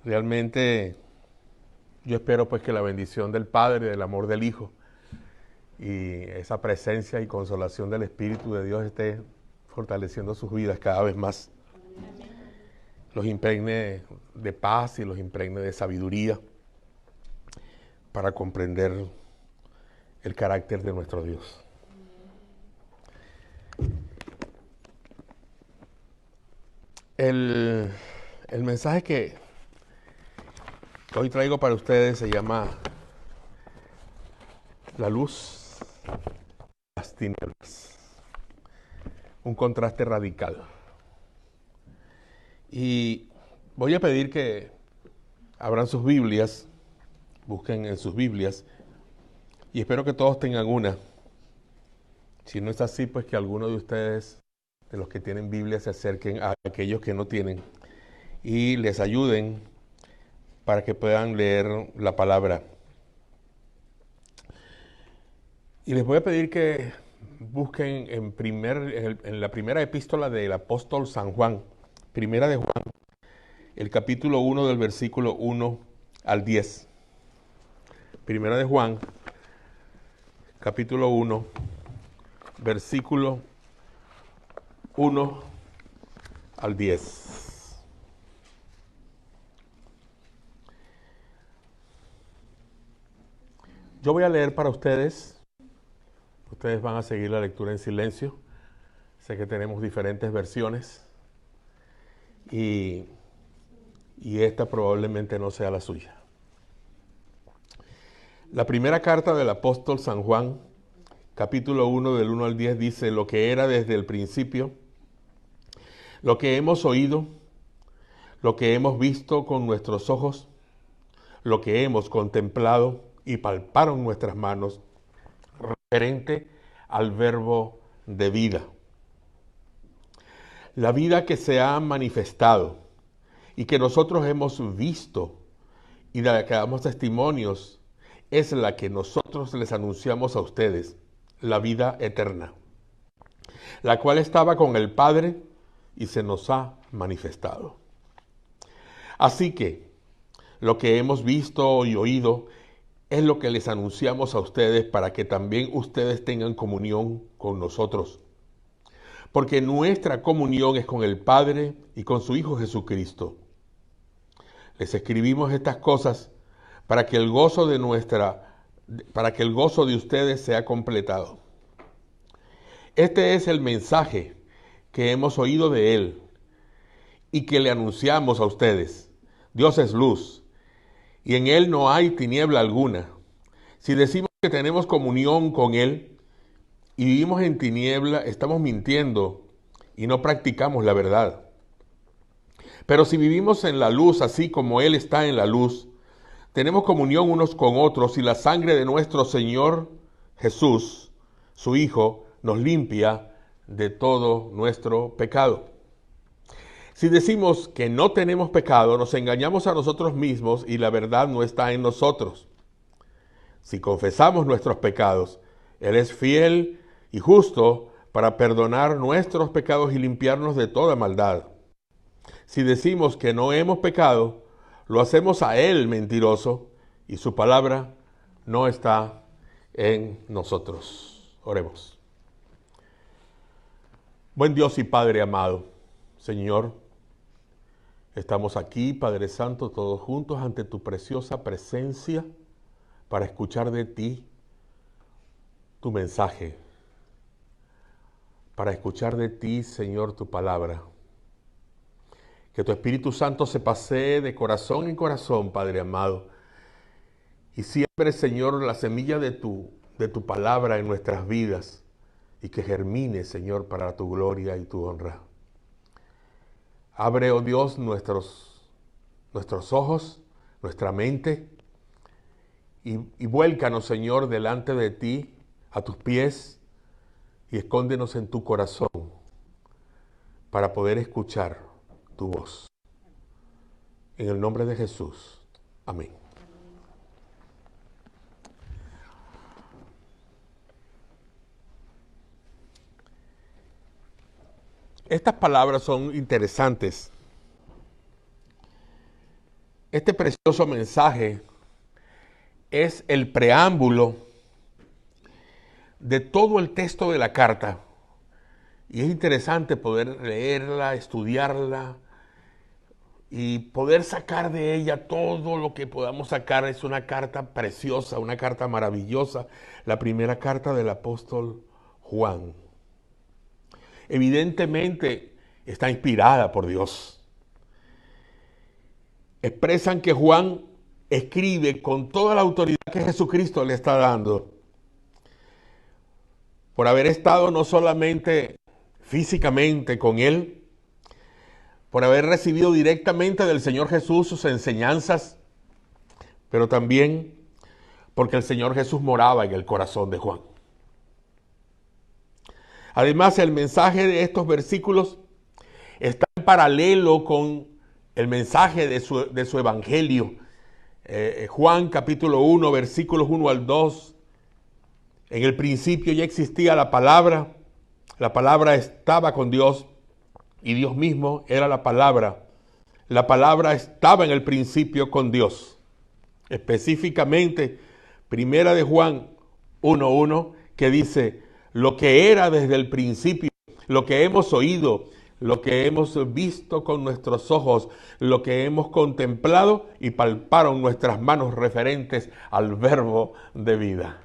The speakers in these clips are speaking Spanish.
Realmente yo espero pues que la bendición del Padre, del amor del Hijo y esa presencia y consolación del Espíritu de Dios esté fortaleciendo sus vidas cada vez más. Los impregne de paz y los impregne de sabiduría para comprender el carácter de nuestro Dios. El, el mensaje que hoy traigo para ustedes se llama La luz, las tinieblas. Un contraste radical. Y voy a pedir que abran sus Biblias, busquen en sus Biblias, y espero que todos tengan una. Si no es así, pues que alguno de ustedes, de los que tienen Biblia, se acerquen a aquellos que no tienen y les ayuden para que puedan leer la palabra. Y les voy a pedir que busquen en la primera epístola del apóstol San Juan, primera de Juan, el capítulo 1 del versículo 1 al 10. Primera de Juan, capítulo 1, versículo 1 al 10. Yo voy a leer para ustedes. Ustedes van a seguir la lectura en silencio. Sé que tenemos diferentes versiones y esta probablemente no sea la suya. La primera carta del apóstol San Juan, capítulo 1 del 1 al 10 dice: lo que era desde el principio, lo que hemos oído, lo que hemos visto con nuestros ojos, lo que hemos contemplado y palparon nuestras manos, referente al verbo de vida. La vida que se ha manifestado y que nosotros hemos visto y de la que damos testimonios es la que nosotros les anunciamos a ustedes, la vida eterna, la cual estaba con el Padre y se nos ha manifestado. Así que lo que hemos visto y oído es lo que les anunciamos a ustedes para que también ustedes tengan comunión con nosotros. Porque nuestra comunión es con el Padre y con su Hijo Jesucristo. Les escribimos estas cosas para que el gozo de ustedes sea completado. Este es el mensaje que hemos oído de Él y que le anunciamos a ustedes. Dios es luz y en Él no hay tiniebla alguna. Si decimos que tenemos comunión con Él y vivimos en tiniebla, estamos mintiendo y no practicamos la verdad. Pero si vivimos en la luz, así como Él está en la luz, tenemos comunión unos con otros y la sangre de nuestro Señor Jesús, su Hijo, nos limpia de todo nuestro pecado. Si decimos que no tenemos pecado, nos engañamos a nosotros mismos y la verdad no está en nosotros. Si confesamos nuestros pecados, Él es fiel y justo para perdonar nuestros pecados y limpiarnos de toda maldad. Si decimos que no hemos pecado, lo hacemos a Él mentiroso y su palabra no está en nosotros. Oremos. Buen Dios y Padre amado, Señor, estamos aquí, Padre Santo, todos juntos ante tu preciosa presencia para escuchar de ti tu mensaje, para escuchar de ti, Señor, tu palabra. Que tu Espíritu Santo se pasee de corazón en corazón, Padre amado, y siembre, Señor, la semilla de tu palabra en nuestras vidas y que germine, Señor, para tu gloria y tu honra. Abre, oh Dios, nuestros ojos, nuestra mente y vuélcanos, Señor, delante de ti, a tus pies, y escóndenos en tu corazón para poder escuchar tu voz. En el nombre de Jesús. Amén. Estas palabras son interesantes. Este precioso mensaje es el preámbulo de todo el texto de la carta. Y es interesante poder leerla, estudiarla y poder sacar de ella todo lo que podamos sacar. Es una carta preciosa, una carta maravillosa, la primera carta del apóstol Juan. Evidentemente está inspirada por Dios. Expresan que Juan escribe con toda la autoridad que Jesucristo le está dando, por haber estado no solamente físicamente con él, por haber recibido directamente del Señor Jesús sus enseñanzas, pero también porque el Señor Jesús moraba en el corazón de Juan. Además, el mensaje de estos versículos está en paralelo con el mensaje de su evangelio. Juan capítulo 1, versículos 1 al 2. En el principio ya existía la palabra estaba con Dios y Dios mismo era la palabra. La palabra estaba en el principio con Dios. Específicamente, primera de Juan 1:1, que dice, lo que era desde el principio, lo que hemos oído, lo que hemos visto con nuestros ojos, lo que hemos contemplado y palparon nuestras manos referentes al verbo de vida.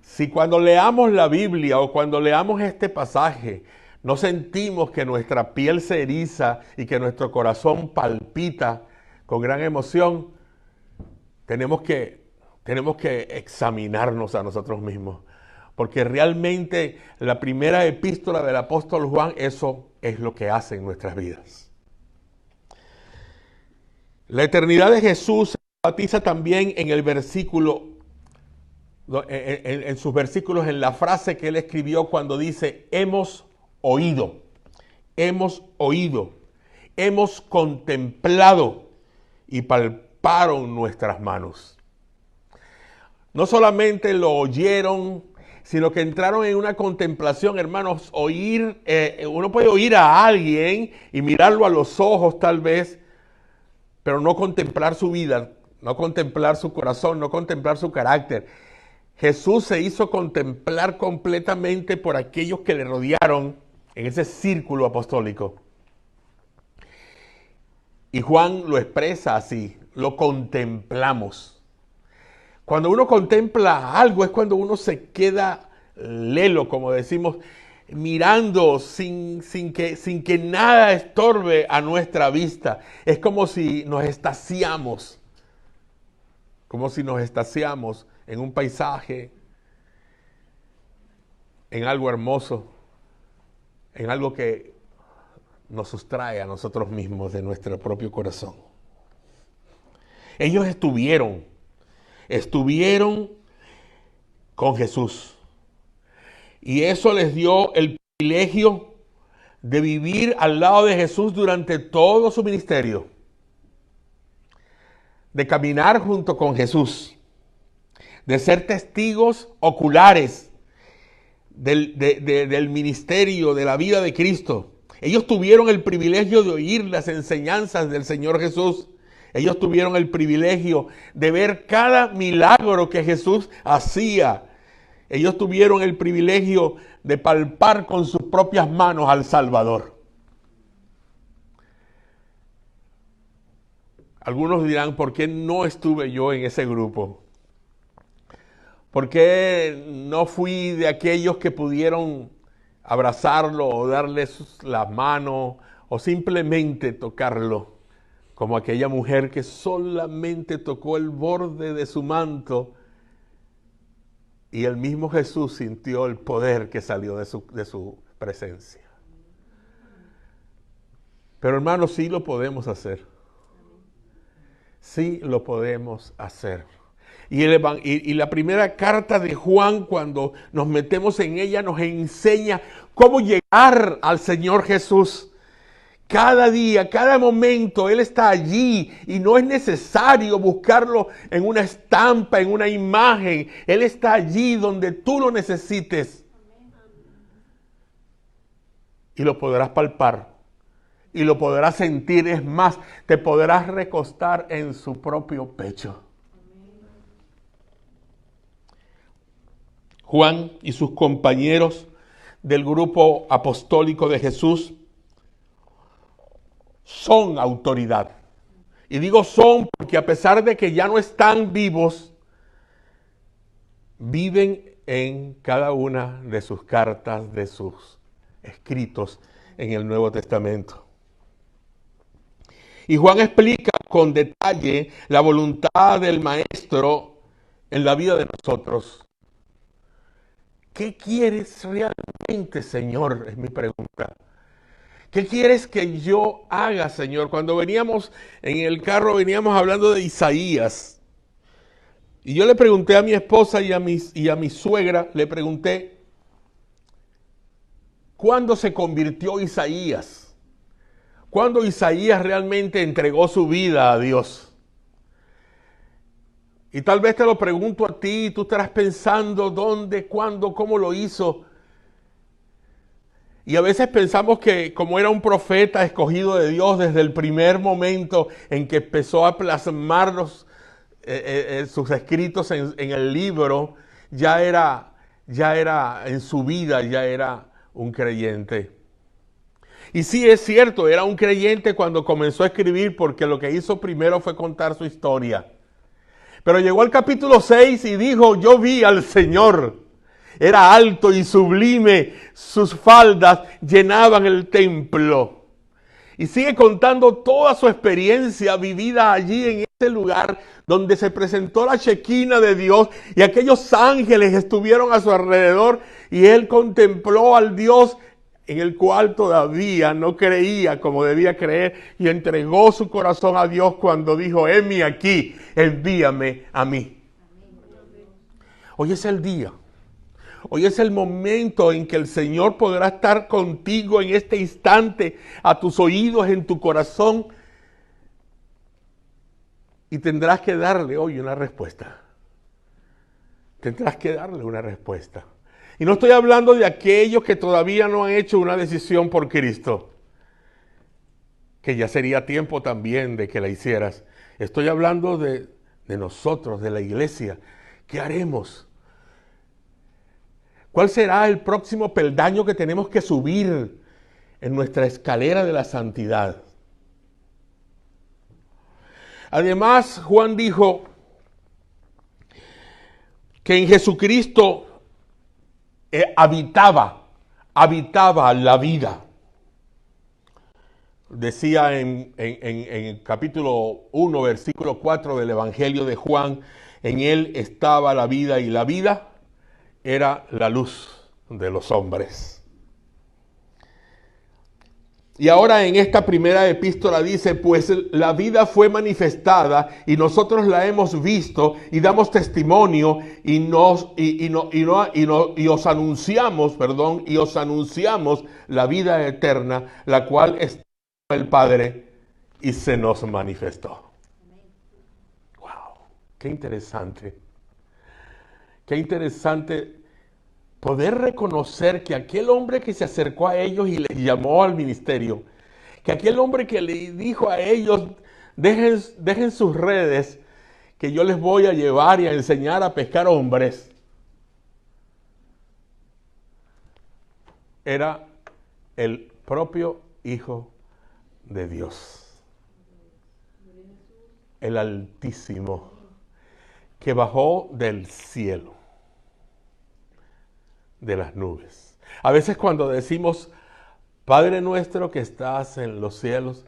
Si cuando leamos la Biblia o cuando leamos este pasaje no sentimos que nuestra piel se eriza y que nuestro corazón palpita con gran emoción, tenemos que examinarnos a nosotros mismos. Porque realmente la primera epístola del apóstol Juan, eso es lo que hace en nuestras vidas. La eternidad de Jesús se enfatiza también en el versículo, en sus versículos, en la frase que él escribió cuando dice, hemos oído, hemos contemplado y palparon nuestras manos. No solamente lo oyeron, sino que entraron en una contemplación, hermanos. Uno puede oír a alguien y mirarlo a los ojos tal vez, pero no contemplar su vida, no contemplar su corazón, no contemplar su carácter. Jesús se hizo contemplar completamente por aquellos que le rodearon en ese círculo apostólico. Y Juan lo expresa así, lo contemplamos. Cuando uno contempla algo es cuando uno se queda lelo, como decimos, mirando sin que nada estorbe a nuestra vista. Es como si nos extasiamos, en un paisaje, en algo hermoso, en algo que nos sustrae a nosotros mismos de nuestro propio corazón. Ellos estuvieron con Jesús. Y eso les dio el privilegio de vivir al lado de Jesús durante todo su ministerio. De caminar junto con Jesús. De ser testigos oculares del ministerio, de la vida de Cristo. Ellos tuvieron el privilegio de oír las enseñanzas del Señor Jesús. Ellos tuvieron el privilegio de ver cada milagro que Jesús hacía. Ellos tuvieron el privilegio de palpar con sus propias manos al Salvador. Algunos dirán, ¿por qué no estuve yo en ese grupo? ¿Por qué no fui de aquellos que pudieron abrazarlo o darle las manos o simplemente tocarlo? Como aquella mujer que solamente tocó el borde de su manto y el mismo Jesús sintió el poder que salió de su presencia. Pero hermanos, sí lo podemos hacer. Sí lo podemos hacer. Y la primera carta de Juan, cuando nos metemos en ella, nos enseña cómo llegar al Señor Jesús. Cada día, cada momento, Él está allí y no es necesario buscarlo en una estampa, en una imagen. Él está allí donde tú lo necesites. Y lo podrás palpar y lo podrás sentir. Es más, te podrás recostar en su propio pecho. Juan y sus compañeros del grupo apostólico de Jesús son autoridad. Y digo son porque a pesar de que ya no están vivos, viven en cada una de sus cartas, de sus escritos en el Nuevo Testamento. Y Juan explica con detalle la voluntad del Maestro en la vida de nosotros. ¿Qué quieres realmente, Señor? Es mi pregunta. ¿Qué quieres que yo haga, Señor? Cuando veníamos en el carro, veníamos hablando de Isaías. Y yo le pregunté a mi esposa y a mi suegra, le pregunté, ¿cuándo se convirtió Isaías? ¿Cuándo Isaías realmente entregó su vida a Dios? Y tal vez te lo pregunto a ti, tú estarás pensando dónde, cuándo, cómo lo hizo. Y a veces pensamos que como era un profeta escogido de Dios desde el primer momento en que empezó a plasmar sus escritos en el libro, ya era en su vida, ya era un creyente. Y sí es cierto, era un creyente cuando comenzó a escribir porque lo que hizo primero fue contar su historia. Pero llegó al capítulo 6 y dijo, yo vi al Señor. Era alto y sublime, sus faldas llenaban el templo. Y sigue contando toda su experiencia vivida allí en ese lugar donde se presentó la Shequina de Dios y aquellos ángeles estuvieron a su alrededor y él contempló al Dios en el cual todavía no creía como debía creer y entregó su corazón a Dios cuando dijo, heme aquí, envíame a mí. Hoy es el día. Hoy es el momento en que el Señor podrá estar contigo en este instante, a tus oídos, en tu corazón. Y tendrás que darle hoy una respuesta. Tendrás que darle una respuesta. Y no estoy hablando de aquellos que todavía no han hecho una decisión por Cristo, que ya sería tiempo también de que la hicieras. Estoy hablando de nosotros, de la iglesia. ¿Qué haremos? ¿Cuál será el próximo peldaño que tenemos que subir en nuestra escalera de la santidad? Además, Juan dijo que en Jesucristo habitaba la vida. Decía en el capítulo 1, versículo 4 del Evangelio de Juan, en él estaba la vida y la vida era la luz de los hombres. Y ahora en esta primera epístola dice, pues la vida fue manifestada y nosotros la hemos visto y damos testimonio y os anunciamos la vida eterna, la cual está en el Padre y se nos manifestó. Wow, qué interesante. Qué interesante poder reconocer que aquel hombre que se acercó a ellos y les llamó al ministerio, que aquel hombre que le dijo a ellos, dejen sus redes, que yo les voy a llevar y a enseñar a pescar hombres, era el propio Hijo de Dios, el Altísimo, que bajó del cielo, de las nubes. A veces cuando decimos, Padre nuestro que estás en los cielos,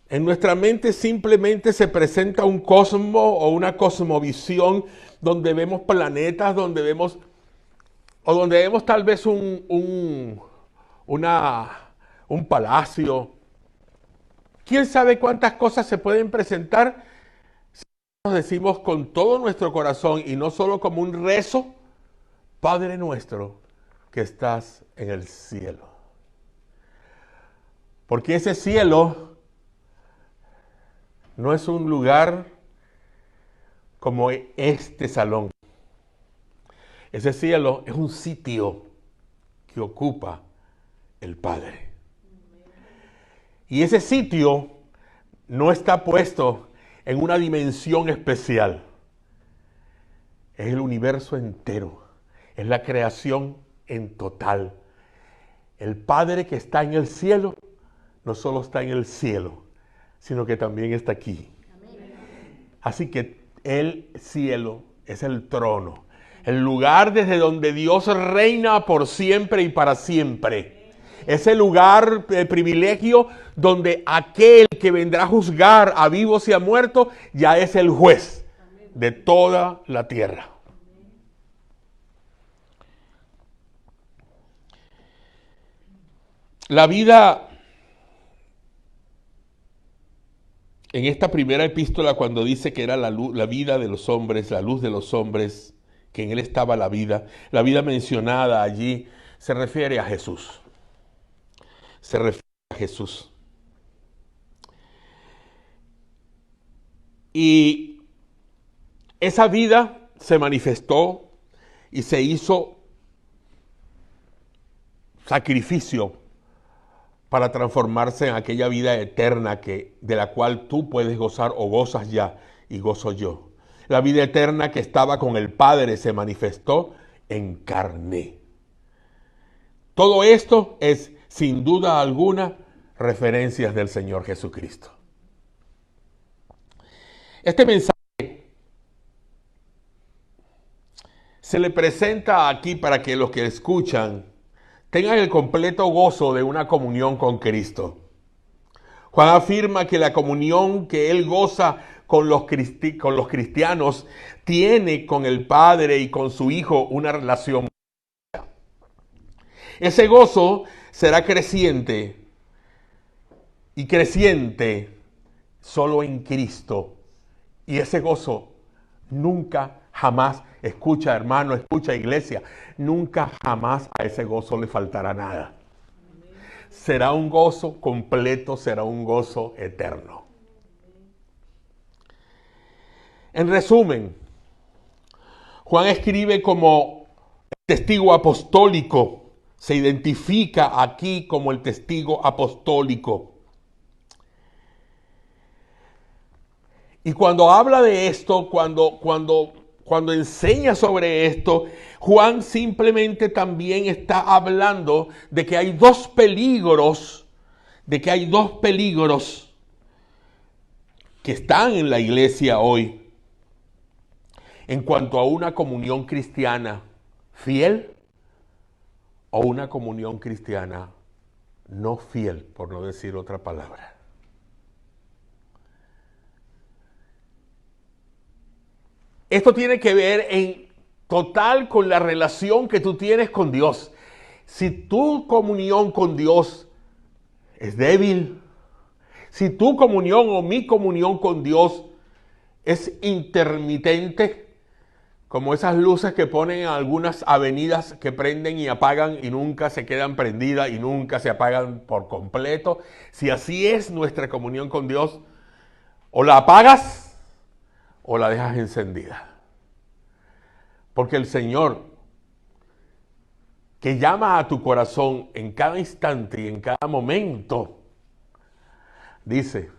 en nuestra mente simplemente se presenta un cosmo o una cosmovisión donde vemos planetas, donde vemos tal vez un palacio. ¿Quién sabe cuántas cosas se pueden presentar si nos decimos con todo nuestro corazón y no solo como un rezo, Padre nuestro que estás en el cielo? Porque ese cielo no es un lugar como este salón. Ese cielo es un sitio que ocupa el Padre. Y ese sitio no está puesto en una dimensión especial. Es el universo entero. Es la creación en total. El Padre que está en el cielo no solo está en el cielo, sino que también está aquí. Así que el cielo es el trono, el lugar desde donde Dios reina por siempre y para siempre. Es el lugar de privilegio donde aquel que vendrá a juzgar a vivos y a muertos ya es el juez de toda la tierra. La vida en esta primera epístola, cuando dice que era la luz, la vida de los hombres, la luz de los hombres, que en él estaba la vida mencionada allí se refiere a Jesús. Se refiere a Jesús. Y esa vida se manifestó y se hizo sacrificio para transformarse en aquella vida eterna de la cual tú puedes gozar o gozas ya y gozo yo. La vida eterna que estaba con el Padre se manifestó en carne. Todo esto es, sin duda alguna, referencias del Señor Jesucristo. Este mensaje se le presenta aquí para que los que escuchan tengan el completo gozo de una comunión con Cristo. Juan afirma que la comunión que él goza con los cristianos tiene con el Padre y con su Hijo una relación. Ese gozo será creciente y creciente solo en Cristo. Y ese gozo nunca, jamás, escucha hermano, escucha iglesia, nunca jamás a ese gozo le faltará nada. Será un gozo completo, será un gozo eterno. En resumen, Juan escribe como testigo apostólico, se identifica aquí como el testigo apostólico. Y cuando habla de esto, cuando enseña sobre esto, Juan simplemente también está hablando de que hay dos peligros, que están en la iglesia hoy en cuanto a una comunión cristiana fiel o una comunión cristiana no fiel, por no decir otra palabra. Esto tiene que ver en total con la relación que tú tienes con Dios. Si tu comunión con Dios es débil, si tu comunión o mi comunión con Dios es intermitente, como esas luces que ponen en algunas avenidas que prenden y apagan y nunca se quedan prendidas y nunca se apagan por completo, si así es nuestra comunión con Dios, o la apagas o la dejas encendida. Porque el Señor, que llama a tu corazón en cada instante y en cada momento, dice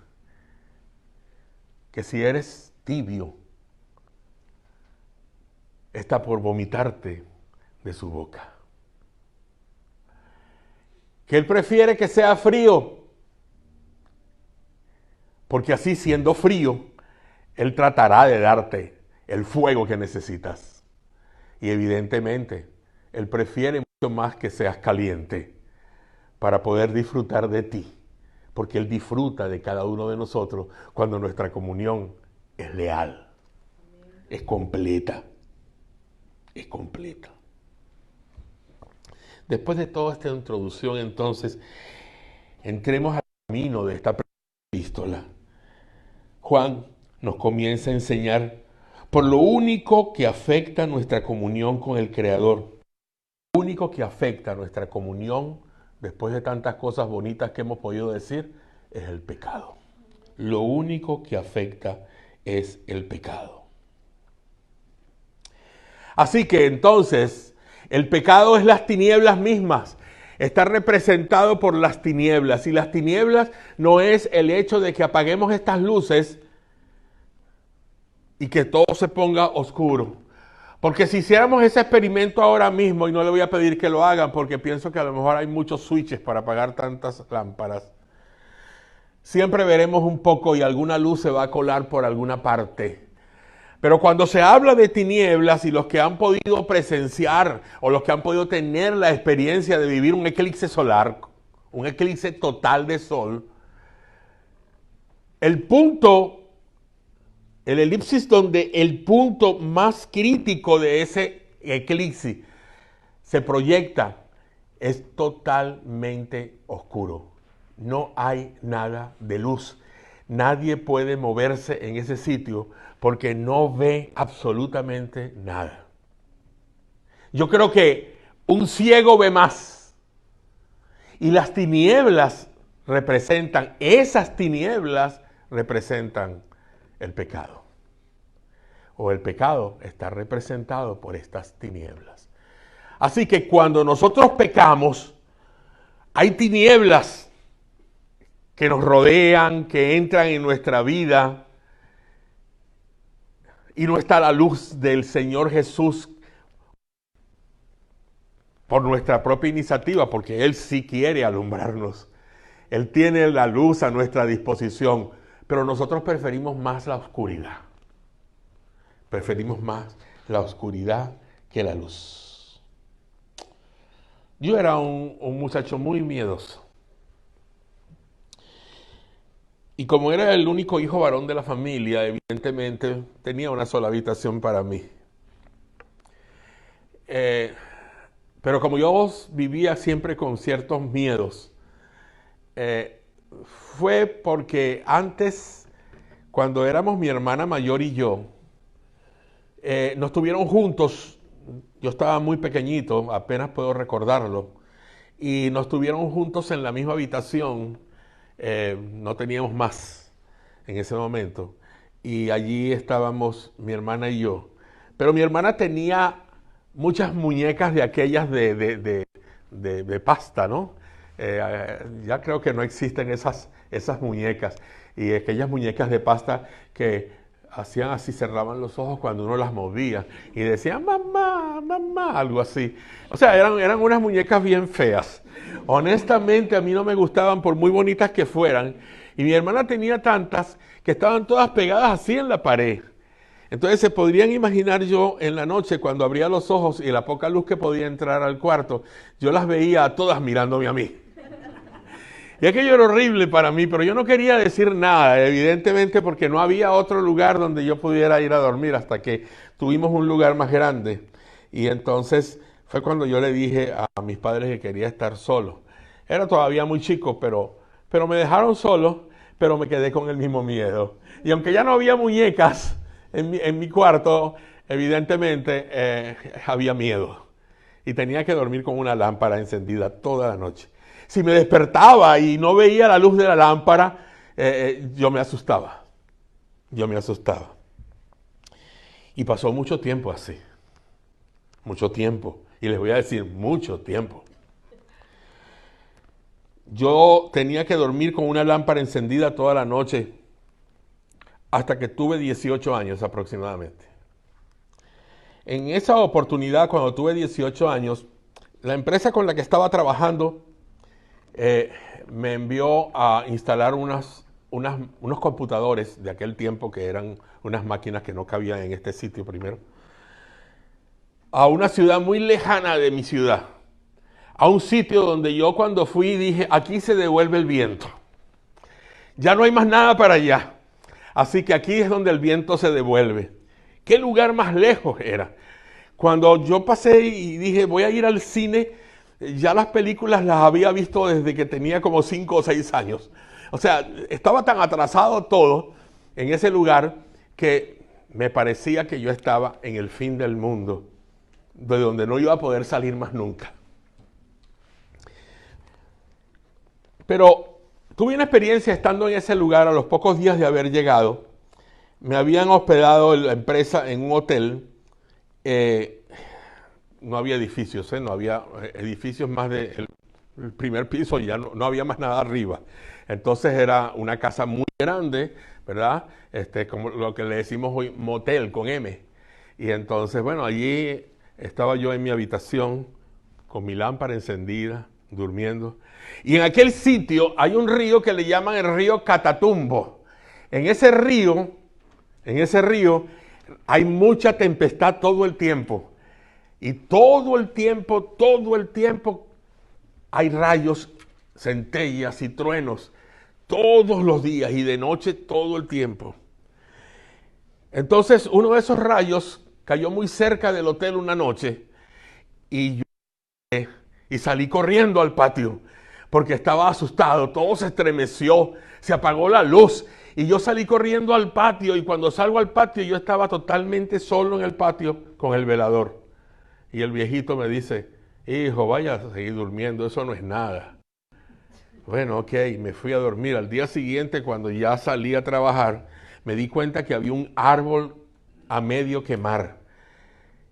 que si eres tibio, está por vomitarte de su boca. Que Él prefiere que sea frío, porque así siendo frío, Él tratará de darte el fuego que necesitas. Y evidentemente, Él prefiere mucho más que seas caliente para poder disfrutar de ti. Porque Él disfruta de cada uno de nosotros cuando nuestra comunión es leal, es completa. Es completa. Después de toda esta introducción, entonces, entremos al camino de esta epístola. Juan nos comienza a enseñar por lo único que afecta nuestra comunión con el Creador. Lo único que afecta nuestra comunión, después de tantas cosas bonitas que hemos podido decir, es el pecado. Lo único que afecta es el pecado. Así que entonces, el pecado es las tinieblas mismas. está representado por las tinieblas. Y las tinieblas no es el hecho de que apaguemos estas luces y que todo se ponga oscuro. Porque si hiciéramos ese experimento ahora mismo, y no le voy a pedir que lo hagan porque pienso que a lo mejor hay muchos switches para apagar tantas lámparas, siempre veremos un poco y alguna luz se va a colar por alguna parte. Pero cuando se habla de tinieblas y los que han podido presenciar o los que han podido tener la experiencia de vivir un eclipse solar, un eclipse total de sol, el elipsis donde el punto más crítico de ese eclipse se proyecta es totalmente oscuro. No hay nada de luz. Nadie puede moverse en ese sitio porque no ve absolutamente nada. Yo creo que un ciego ve más. Y las tinieblas esas tinieblas representan el pecado. O el pecado está representado por estas tinieblas. Así que cuando nosotros pecamos, hay tinieblas que nos rodean, que entran en nuestra vida, y no está la luz del Señor Jesús por nuestra propia iniciativa, porque Él sí quiere alumbrarnos. Él tiene la luz a nuestra disposición, pero nosotros preferimos más la oscuridad. Preferimos más la oscuridad que la luz. Yo era un muchacho muy miedoso. Y como era el único hijo varón de la familia, evidentemente tenía una sola habitación para mí. Pero como yo vivía siempre con ciertos miedos, fue porque antes, cuando éramos mi hermana mayor y yo, nos tuvieron juntos. Yo estaba muy pequeñito, apenas puedo recordarlo, y nos tuvieron juntos en la misma habitación. No teníamos más en ese momento, y allí estábamos mi hermana y yo. Pero mi hermana tenía muchas muñecas de aquellas de pasta, ¿no? Ya creo que no existen esas muñecas, y aquellas muñecas de pasta que hacían así, cerraban los ojos cuando uno las movía y decían mamá, mamá, algo así. O sea, eran unas muñecas bien feas. Honestamente, a mí no me gustaban por muy bonitas que fueran, y mi hermana tenía tantas que estaban todas pegadas así en la pared. Entonces se podrían imaginar, yo en la noche cuando abría los ojos y la poca luz que podía entrar al cuarto, yo las veía a todas mirándome a mí. Y aquello era horrible para mí, pero yo no quería decir nada, evidentemente, porque no había otro lugar donde yo pudiera ir a dormir hasta que tuvimos un lugar más grande. Y entonces fue cuando yo le dije a mis padres que quería estar solo. Era todavía muy chico, pero me dejaron solo, pero me quedé con el mismo miedo. Y aunque ya no había muñecas en mi cuarto, evidentemente había miedo. Y tenía que dormir con una lámpara encendida toda la noche. Si me despertaba y no veía la luz de la lámpara, yo me asustaba. Yo me asustaba. Y pasó mucho tiempo así. Mucho tiempo. Y les voy a decir, mucho tiempo. Yo tenía que dormir con una lámpara encendida toda la noche hasta que tuve 18 años aproximadamente. En esa oportunidad, cuando tuve 18 años, la empresa con la que estaba trabajando me envió a instalar unos computadores de aquel tiempo, que eran unas máquinas que no cabían en este sitio primero, a una ciudad muy lejana de mi ciudad, a un sitio donde yo cuando fui dije, aquí se devuelve el viento, ya no hay más nada para allá, así que aquí es donde el viento se devuelve. ¿Qué lugar más lejos era? Cuando yo pasé y dije, voy a ir al cine, ya las películas las había visto desde que tenía como 5 o 6 años. O sea, estaba tan atrasado todo en ese lugar que me parecía que yo estaba en el fin del mundo, de donde no iba a poder salir más nunca. Pero tuve una experiencia estando en ese lugar a los pocos días de haber llegado. Me habían hospedado la empresa en un hotel. No había edificios, no había edificios más de el primer piso y ya no había más nada arriba. Entonces era una casa muy grande, ¿verdad? Como lo que le decimos hoy, motel con M. Y entonces, bueno, allí estaba yo en mi habitación con mi lámpara encendida, durmiendo. Y en aquel sitio hay un río que le llaman el río Catatumbo. En ese río hay mucha tempestad todo el tiempo. Y todo el tiempo hay rayos, centellas y truenos. Todos los días y de noche todo el tiempo. Entonces uno de esos rayos cayó muy cerca del hotel una noche y salí corriendo al patio porque estaba asustado, todo se estremeció, se apagó la luz y yo salí corriendo al patio y cuando salgo al patio yo estaba totalmente solo en el patio con el velador. Y el viejito me dice, hijo, vaya a seguir durmiendo, eso no es nada. Bueno, ok, me fui a dormir. Al día siguiente, cuando ya salí a trabajar, me di cuenta que había un árbol a medio quemar.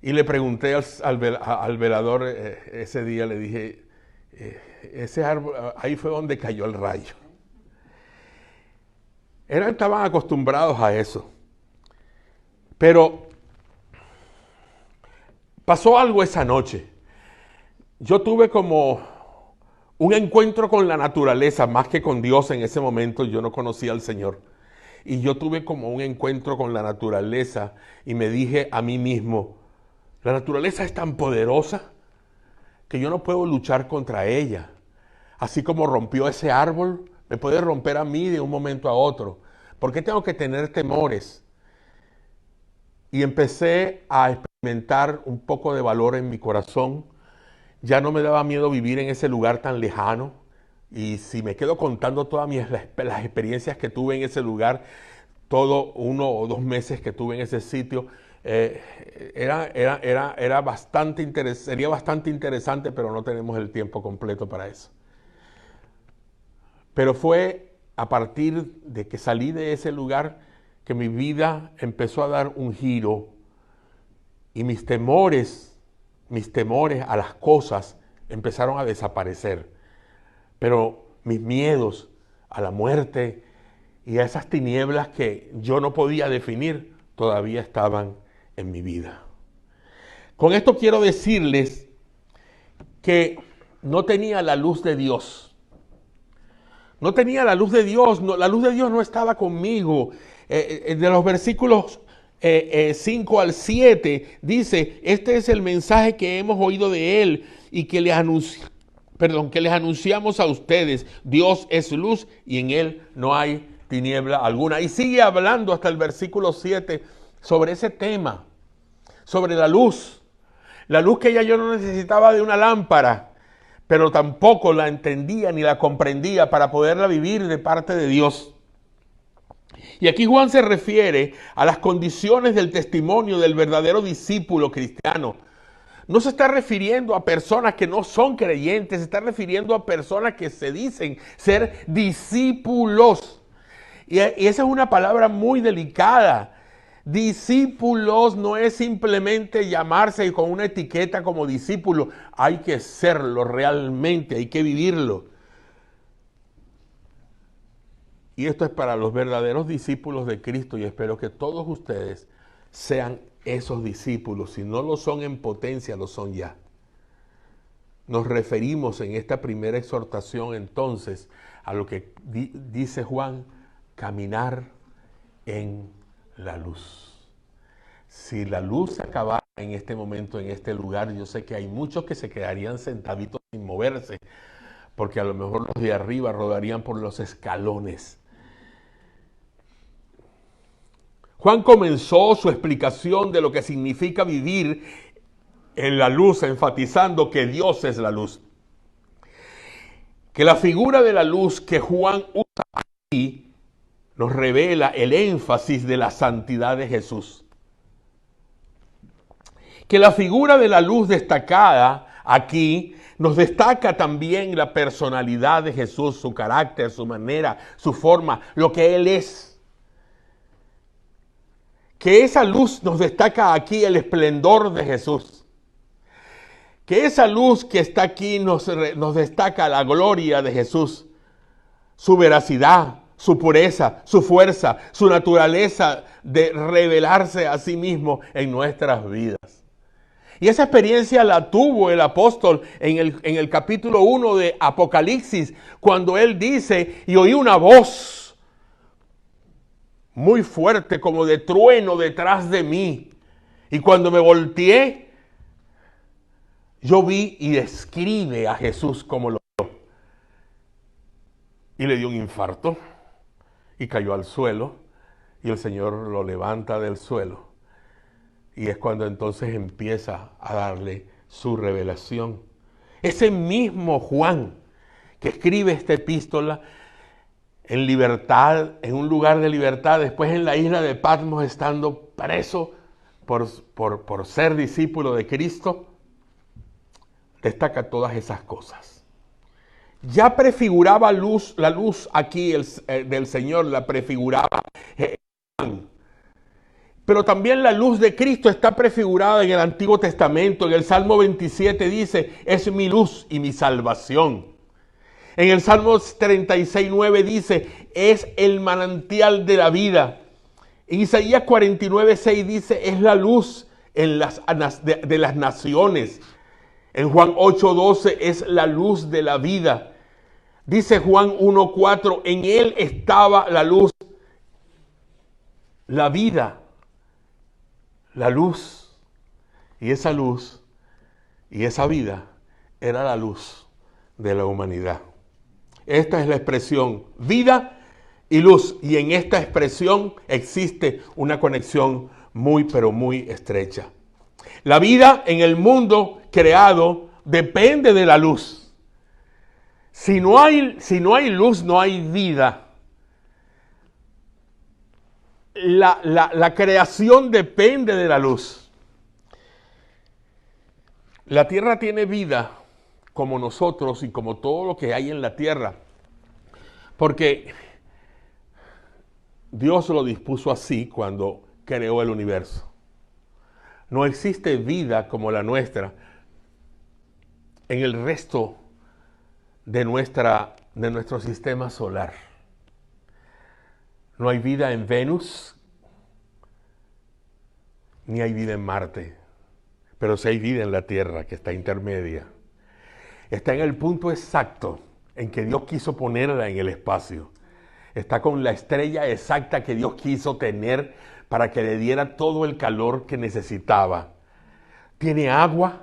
Y le pregunté al velador ese día, le dije, ese árbol, ahí fue donde cayó el rayo. Estaban acostumbrados a eso. Pero pasó algo esa noche. Yo tuve como un encuentro con la naturaleza, más que con Dios en ese momento, yo no conocía al Señor. Y yo tuve como un encuentro con la naturaleza y me dije a mí mismo, la naturaleza es tan poderosa que yo no puedo luchar contra ella. Así como rompió ese árbol, me puede romper a mí de un momento a otro. ¿Por qué tengo que tener temores? Y empecé a experimentar un poco de valor en mi corazón. Ya no me daba miedo vivir en ese lugar tan lejano. Y si me quedo contando todas las experiencias que tuve en ese lugar, todo 1 o 2 meses que tuve en ese sitio, sería bastante interesante, pero no tenemos el tiempo completo para eso. Pero fue a partir de que salí de ese lugar que mi vida empezó a dar un giro y mis temores a las cosas empezaron a desaparecer. Pero mis miedos a la muerte y a esas tinieblas que yo no podía definir todavía estaban en mi vida. Con esto quiero decirles que no tenía la luz de Dios. No tenía la luz de Dios, la luz de Dios no estaba conmigo. De los versículos 5 al 7 dice, este es el mensaje que hemos oído de Él y que les anunciamos a ustedes. Dios es luz y en Él no hay tiniebla alguna. Y sigue hablando hasta el versículo 7 sobre ese tema, sobre la luz. La luz que ya yo no necesitaba de una lámpara, pero tampoco la entendía ni la comprendía para poderla vivir de parte de Dios. Y aquí Juan se refiere a las condiciones del testimonio del verdadero discípulo cristiano. No se está refiriendo a personas que no son creyentes, se está refiriendo a personas que se dicen ser discípulos. Y esa es una palabra muy delicada. Discípulos no es simplemente llamarse con una etiqueta como discípulo. Hay que serlo realmente, hay que vivirlo. Y esto es para los verdaderos discípulos de Cristo y espero que todos ustedes sean esos discípulos. Si no lo son en potencia, lo son ya. Nos referimos en esta primera exhortación entonces a lo que dice Juan, caminar en la luz. Si la luz se acabara en este momento, en este lugar, yo sé que hay muchos que se quedarían sentaditos sin moverse, porque a lo mejor los de arriba rodarían por los escalones. Juan comenzó su explicación de lo que significa vivir en la luz, enfatizando que Dios es la luz. Que la figura de la luz que Juan usa aquí nos revela el énfasis de la santidad de Jesús. Que la figura de la luz destacada aquí nos destaca también la personalidad de Jesús, su carácter, su manera, su forma, lo que Él es. Que esa luz nos destaca aquí el esplendor de Jesús. que esa luz que está aquí nos destaca la gloria de Jesús, su veracidad, su pureza, su fuerza, su naturaleza de revelarse a sí mismo en nuestras vidas. Y esa experiencia la tuvo el apóstol en el capítulo 1 de Apocalipsis, cuando él dice, y oí una voz muy fuerte como de trueno detrás de mí. Y cuando me volteé, yo vi y describe a Jesús como lo vio. Y le dio un infarto y cayó al suelo y el Señor lo levanta del suelo. Y es cuando entonces empieza a darle su revelación. Ese mismo Juan que escribe esta epístola en libertad, en un lugar de libertad, después en la isla de Patmos estando preso por ser discípulo de Cristo, destaca todas esas cosas. Ya prefiguraba la luz aquí del Señor, la prefiguraba Juan. Pero también la luz de Cristo está prefigurada en el Antiguo Testamento. En el Salmo 27 dice, es mi luz y mi salvación. En el Salmo 36:9 dice, es el manantial de la vida. En Isaías 49:6 dice, es la luz de las naciones. En Juan 8:12 es la luz de la vida. Dice Juan 1:4, en él estaba la luz, la vida, la luz. Y esa luz y esa vida era la luz de la humanidad. Esta es la expresión vida y luz. Y en esta expresión existe una conexión muy, pero muy estrecha. La vida en el mundo creado depende de la luz. Si no hay luz, no hay vida. La creación depende de la luz. La tierra tiene vida como nosotros y como todo lo que hay en la tierra, porque Dios lo dispuso así cuando creó el universo. No existe vida como la nuestra en el resto de nuestro sistema solar. No hay vida en Venus, ni hay vida en Marte, pero sí hay vida en la Tierra, que está intermedia. Está en el punto exacto en que Dios quiso ponerla en el espacio. Está con la estrella exacta que Dios quiso tener para que le diera todo el calor que necesitaba. Tiene agua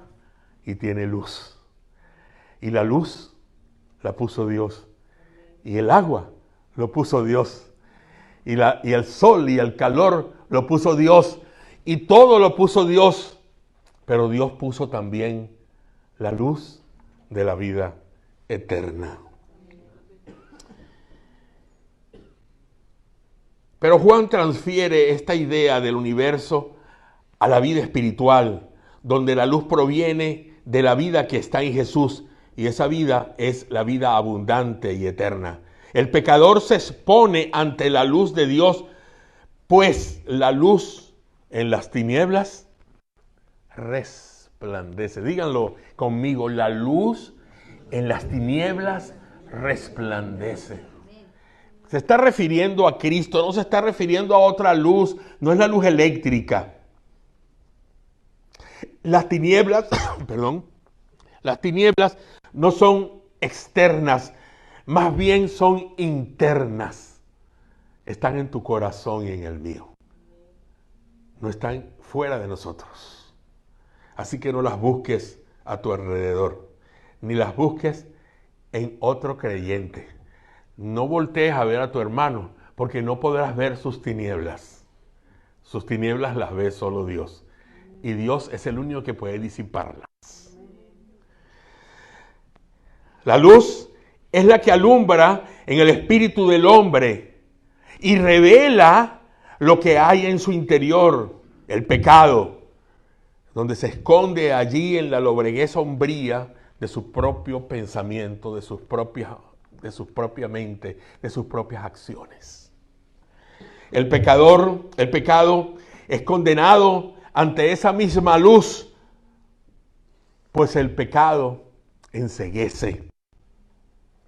y tiene luz. Y la luz la puso Dios. Y el agua lo puso Dios. Y el sol y el calor lo puso Dios. Y todo lo puso Dios. Pero Dios puso también la luz de la vida eterna. Pero Juan transfiere esta idea del universo a la vida espiritual, donde la luz proviene de la vida que está en Jesús, y esa vida es la vida abundante y eterna. El pecador se expone ante la luz de Dios, pues la luz en las tinieblas resplandece. Díganlo conmigo, la luz en las tinieblas resplandece. Se está refiriendo a Cristo, no se está refiriendo a otra luz, no es la luz eléctrica. Las tinieblas, las tinieblas no son externas, más bien son internas. Están en tu corazón y en el mío. No están fuera de nosotros. Así que no las busques a tu alrededor, ni las busques en otro creyente. No voltees a ver a tu hermano, porque no podrás ver sus tinieblas. Sus tinieblas las ve solo Dios. Y Dios es el único que puede disiparlas. La luz es la que alumbra en el espíritu del hombre y revela lo que hay en su interior, el pecado, donde se esconde allí en la lobreguez sombría de su propio pensamiento, de su propia mente, de sus propias acciones. El pecado es condenado ante esa misma luz Pues el pecado enceguece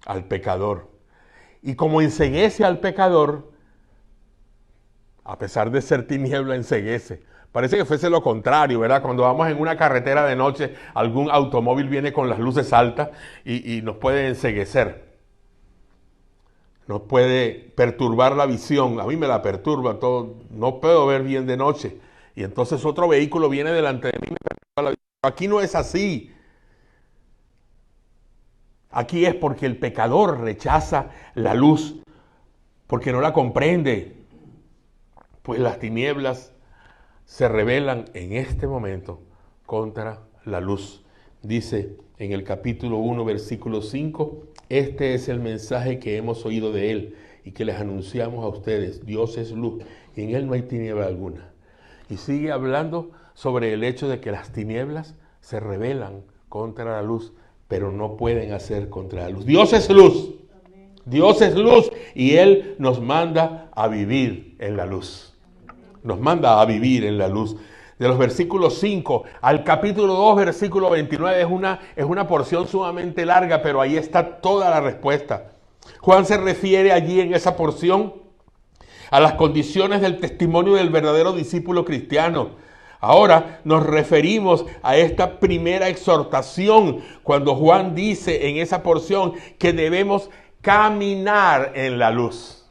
al pecador. Y como enceguece al pecador, a pesar de ser tiniebla, enceguece. Parece que fuese lo contrario, ¿verdad? Cuando vamos en una carretera de noche, algún automóvil viene con las luces altas y nos puede enceguecer. Nos puede perturbar la visión. A mí me la perturba todo. No puedo ver bien de noche. Y entonces otro vehículo viene delante de mí y me perturba la visión. Aquí no es así. Aquí es porque el pecador rechaza la luz, porque no la comprende. Pues las tinieblas se rebelan en este momento contra la luz. Dice en el capítulo 1, versículo 5, este es el mensaje que hemos oído de él y que les anunciamos a ustedes. Dios es luz y en él no hay tiniebla alguna. Y sigue hablando sobre el hecho de que las tinieblas se rebelan contra la luz, pero no pueden hacer contra la luz. Dios es luz. Dios es luz y él nos manda a vivir en la luz. Nos manda a vivir en la luz. De los versículos 5 al capítulo 2, versículo 29, es una porción sumamente larga, pero ahí está toda la respuesta. Juan se refiere allí en esa porción a las condiciones del testimonio del verdadero discípulo cristiano. Ahora nos referimos a esta primera exhortación, cuando Juan dice en esa porción que debemos caminar en la luz.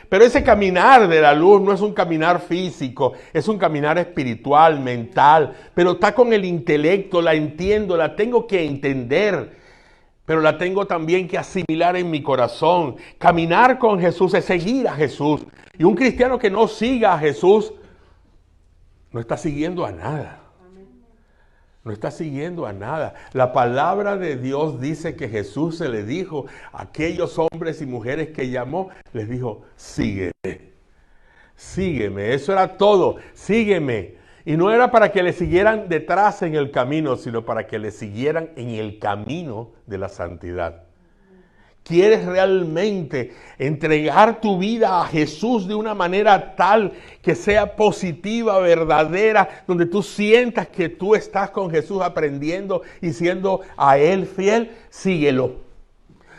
Pero ese caminar de la luz no es un caminar físico, es un caminar espiritual, mental, pero está con el intelecto, la entiendo, la tengo que entender, pero la tengo también que asimilar en mi corazón. Caminar con Jesús es seguir a Jesús. Y un cristiano que no siga a Jesús no está siguiendo a nada. No está siguiendo a nada. La palabra de Dios dice que Jesús se le dijo a aquellos hombres y mujeres que llamó, les dijo, sígueme, sígueme. Eso era todo, sígueme. Y no era para que le siguieran detrás en el camino, sino para que le siguieran en el camino de la santidad. ¿Quieres realmente entregar tu vida a Jesús de una manera tal que sea positiva, verdadera, donde tú sientas que tú estás con Jesús aprendiendo y siendo a Él fiel? Síguelo.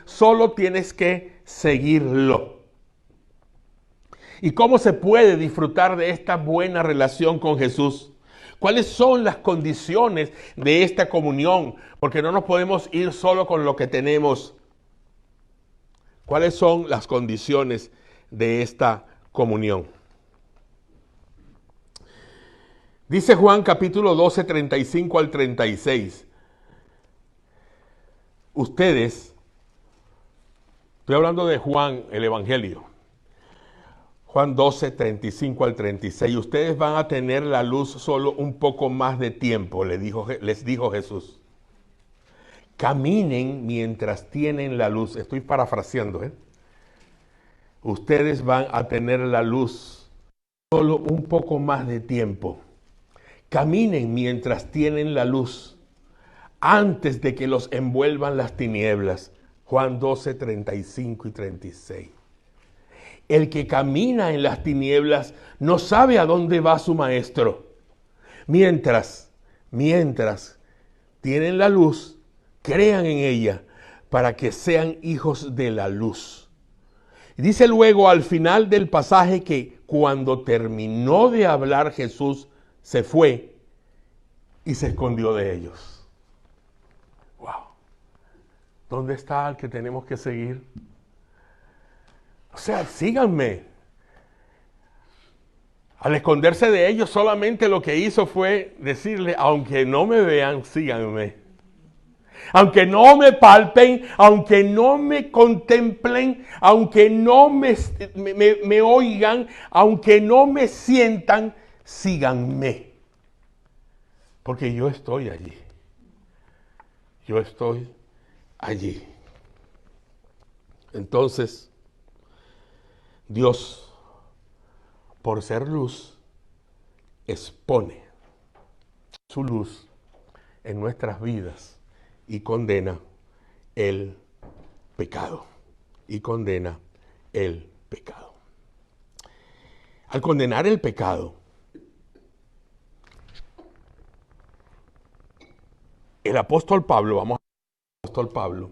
Solo tienes que seguirlo. ¿Y cómo se puede disfrutar de esta buena relación con Jesús? ¿Cuáles son las condiciones de esta comunión? Porque no nos podemos ir solo con lo que tenemos. ¿Cuáles son las condiciones de esta comunión? Dice Juan capítulo 12, 35 al 36. Ustedes, estoy hablando de Juan, el Evangelio. Juan 12, 35 al 36. Ustedes van a tener la luz solo un poco más de tiempo, les dijo Jesús. Caminen mientras tienen la luz. Estoy parafraseando, Ustedes van a tener la luz solo un poco más de tiempo. Caminen mientras tienen la luz, antes de que los envuelvan las tinieblas. Juan 12, 35 y 36. El que camina en las tinieblas no sabe a dónde va su maestro. Mientras tienen la luz, crean en ella para que sean hijos de la luz. Y dice luego al final del pasaje que cuando terminó de hablar Jesús se fue y se escondió de ellos. Wow. ¿Dónde está el que tenemos que seguir? O sea, síganme. Al esconderse de ellos solamente lo que hizo fue decirle, aunque no me vean, síganme. Aunque no me palpen, aunque no me contemplen, aunque no me oigan, aunque no me sientan, síganme. Porque yo estoy allí. Yo estoy allí. Entonces, Dios, por ser luz, expone su luz en nuestras vidas y condena el pecado. Y condena el pecado. Al condenar el pecado, el apóstol Pablo, vamos al apóstol Pablo,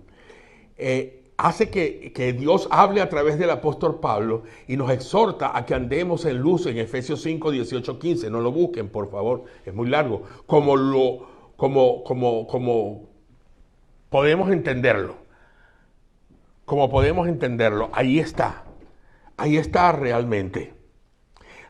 hace que Dios hable a través del apóstol Pablo y nos exhorta a que andemos en luz en Efesios 5, 18, 15. No lo busquen, por favor, es muy largo. Como podemos entenderlo. Como podemos entenderlo, ahí está realmente.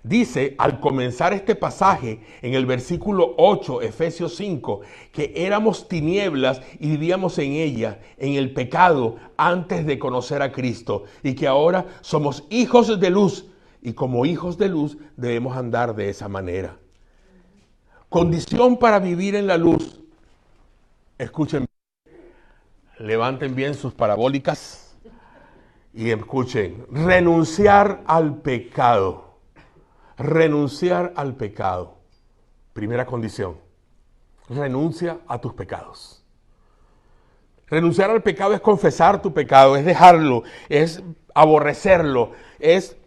Dice, al comenzar este pasaje, en el versículo 8, Efesios 5, que éramos tinieblas y vivíamos en ella, en el pecado, antes de conocer a Cristo, y que ahora somos hijos de luz, y como hijos de luz debemos andar de esa manera. Condición para vivir en la luz. Escuchen, levanten bien sus parabólicas y escuchen, renunciar al pecado. Renunciar al pecado. Primera condición. Renuncia a tus pecados. Renunciar al pecado es confesar tu pecado, es dejarlo, es aborrecerlo, es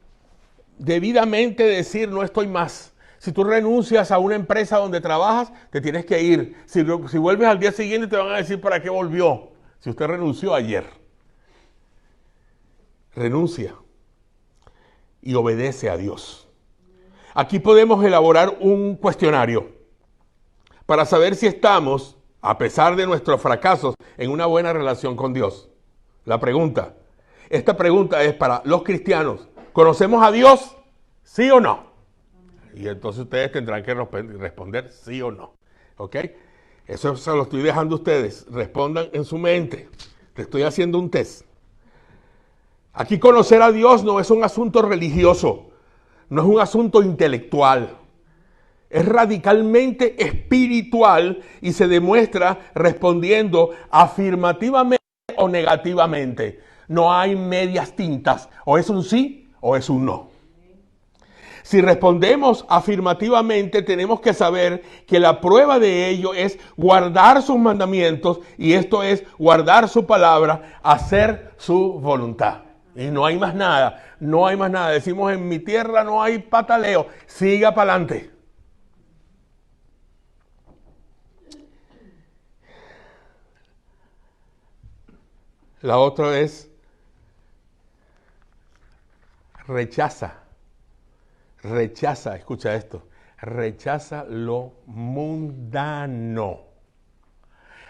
debidamente decir no estoy más. Si tú renuncias a una empresa donde trabajas, te tienes que ir. Si vuelves al día siguiente te van a decir para qué volvió. Si usted renunció ayer. Renuncia y obedece a Dios. Aquí podemos elaborar un cuestionario para saber si estamos, a pesar de nuestros fracasos, en una buena relación con Dios. Esta pregunta es para los cristianos. ¿Conocemos a Dios? ¿Sí o no? Y entonces ustedes tendrán que responder sí o no. ¿Ok? Eso se lo estoy dejando a ustedes. Respondan en su mente. Te estoy haciendo un test. Aquí conocer a Dios no es un asunto religioso. No es un asunto intelectual, es radicalmente espiritual y se demuestra respondiendo afirmativamente o negativamente. No hay medias tintas, o es un sí o es un no. Si respondemos afirmativamente, tenemos que saber que la prueba de ello es guardar sus mandamientos, y esto es guardar su palabra, hacer su voluntad. Y no hay más nada, no hay más nada. Decimos, en mi tierra no hay pataleo, siga para adelante. La otra es rechaza, escucha esto, rechaza lo mundano.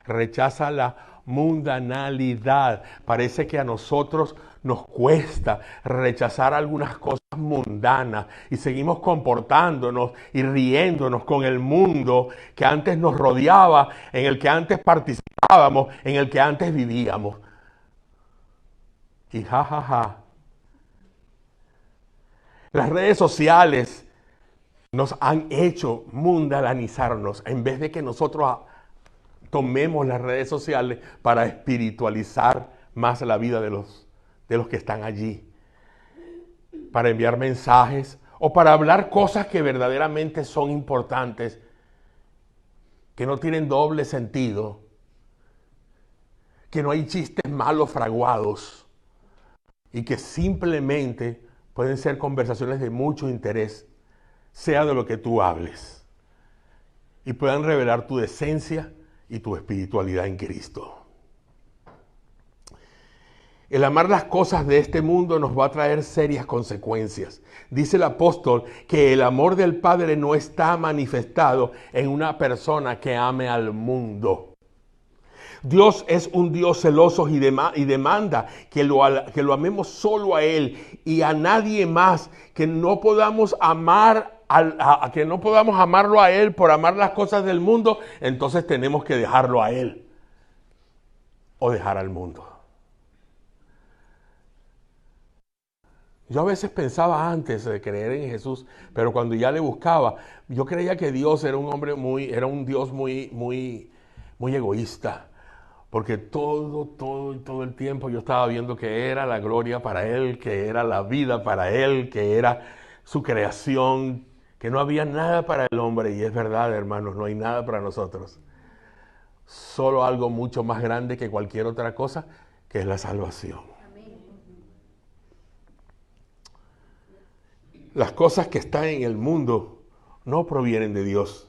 Rechaza la mundanalidad. Parece que a nosotros nos cuesta rechazar algunas cosas mundanas y seguimos comportándonos y riéndonos con el mundo que antes nos rodeaba, en el que antes participábamos, en el que antes vivíamos. Y jajaja. Las redes sociales nos han hecho mundanalizarnos en vez de que nosotros tomemos las redes sociales para espiritualizar más la vida de los que están allí, para enviar mensajes o para hablar cosas que verdaderamente son importantes, que no tienen doble sentido, que no hay chistes malos fraguados y que simplemente pueden ser conversaciones de mucho interés, sea de lo que tú hables, y puedan revelar tu esencia y tu espiritualidad en Cristo. El amar las cosas de este mundo nos va a traer serias consecuencias. Dice el apóstol que el amor del Padre no está manifestado en una persona que ame al mundo. Dios es un Dios celoso y demanda que lo amemos solo a Él y a nadie más, que no podamos que no podamos amarlo a Él por amar las cosas del mundo. Entonces tenemos que dejarlo a Él o dejar al mundo. Yo a veces pensaba antes de creer en Jesús, pero cuando ya le buscaba, yo creía que Dios era un Dios muy egoísta, porque todo el tiempo yo estaba viendo que era la gloria para Él, que era la vida para Él, que era su creación, que no había nada para el hombre. Y es verdad, hermanos, no hay nada para nosotros. Solo algo mucho más grande que cualquier otra cosa, que es la salvación. Las cosas que están en el mundo no provienen de Dios.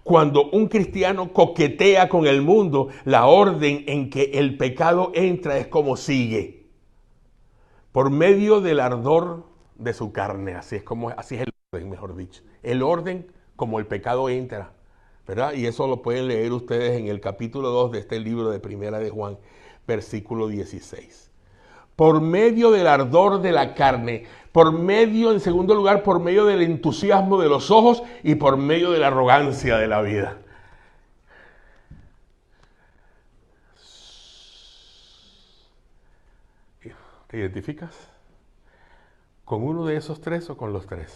Cuando un cristiano coquetea con el mundo, la orden en que el pecado entra es como sigue. Por medio del ardor de su carne, así es el orden, mejor dicho. El orden como el pecado entra, ¿verdad? Y eso lo pueden leer ustedes en el capítulo 2 de este libro de Primera de Juan, versículo 16. Por medio del ardor de la carne, por medio, en segundo lugar, por medio del entusiasmo de los ojos y por medio de la arrogancia de la vida. ¿Te identificas con uno de esos tres o con los tres?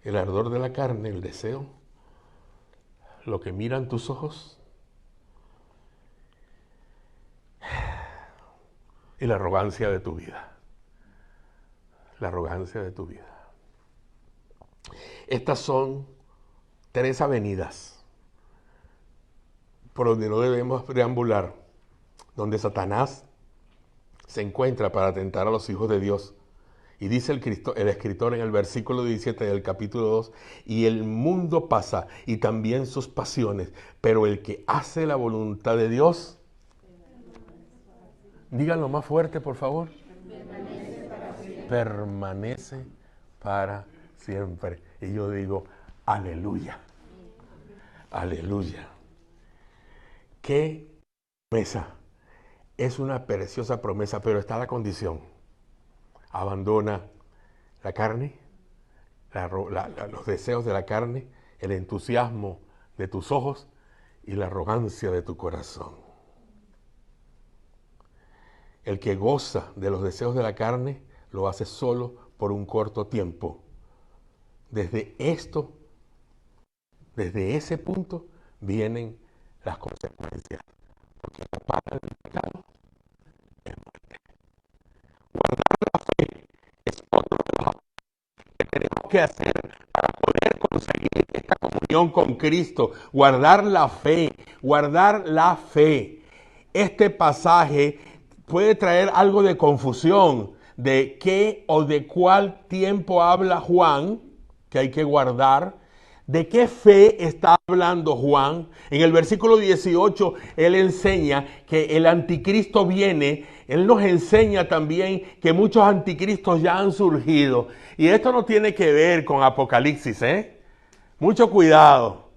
El ardor de la carne, el deseo, lo que miran tus ojos y la arrogancia de tu vida. La arrogancia de tu vida. Estas son tres avenidas por donde no debemos preambular, donde Satanás se encuentra para tentar a los hijos de Dios. Y dice el escritor en el versículo 17 del capítulo 2, y el mundo pasa y también sus pasiones, pero el que hace la voluntad de Dios, díganlo más fuerte por favor, permanece para siempre. Y yo digo, aleluya, aleluya. ¿Qué promesa? Es una preciosa promesa, pero está la condición. Abandona la carne, los deseos de la carne, el entusiasmo de tus ojos y la arrogancia de tu corazón. El que goza de los deseos de la carne lo hace solo por un corto tiempo. Desde ese punto vienen las consecuencias. Porque la paga del pecado es muerte. Guardar la fe es otro de los que tenemos que hacer para poder conseguir esta comunión con Cristo. Guardar la fe, guardar la fe. Este pasaje puede traer algo de confusión de qué o de cuál tiempo habla Juan, que hay que guardar. ¿De qué fe está hablando Juan? En el versículo 18, él enseña que el anticristo viene. Él nos enseña también que muchos anticristos ya han surgido. Y esto no tiene que ver con Apocalipsis, ¿eh? Mucho cuidado.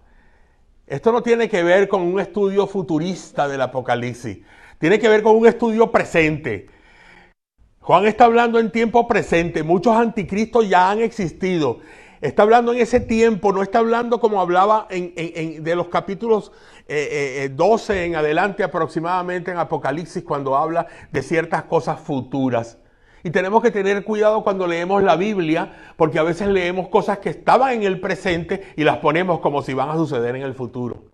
Esto no tiene que ver con un estudio futurista del Apocalipsis. Tiene que ver con un estudio presente. Juan está hablando en tiempo presente. Muchos anticristos ya han existido. Está hablando en ese tiempo, no está hablando como hablaba de los capítulos 12 en adelante aproximadamente en Apocalipsis, cuando habla de ciertas cosas futuras. Y tenemos que tener cuidado cuando leemos la Biblia, porque a veces leemos cosas que estaban en el presente y las ponemos como si van a suceder en el futuro.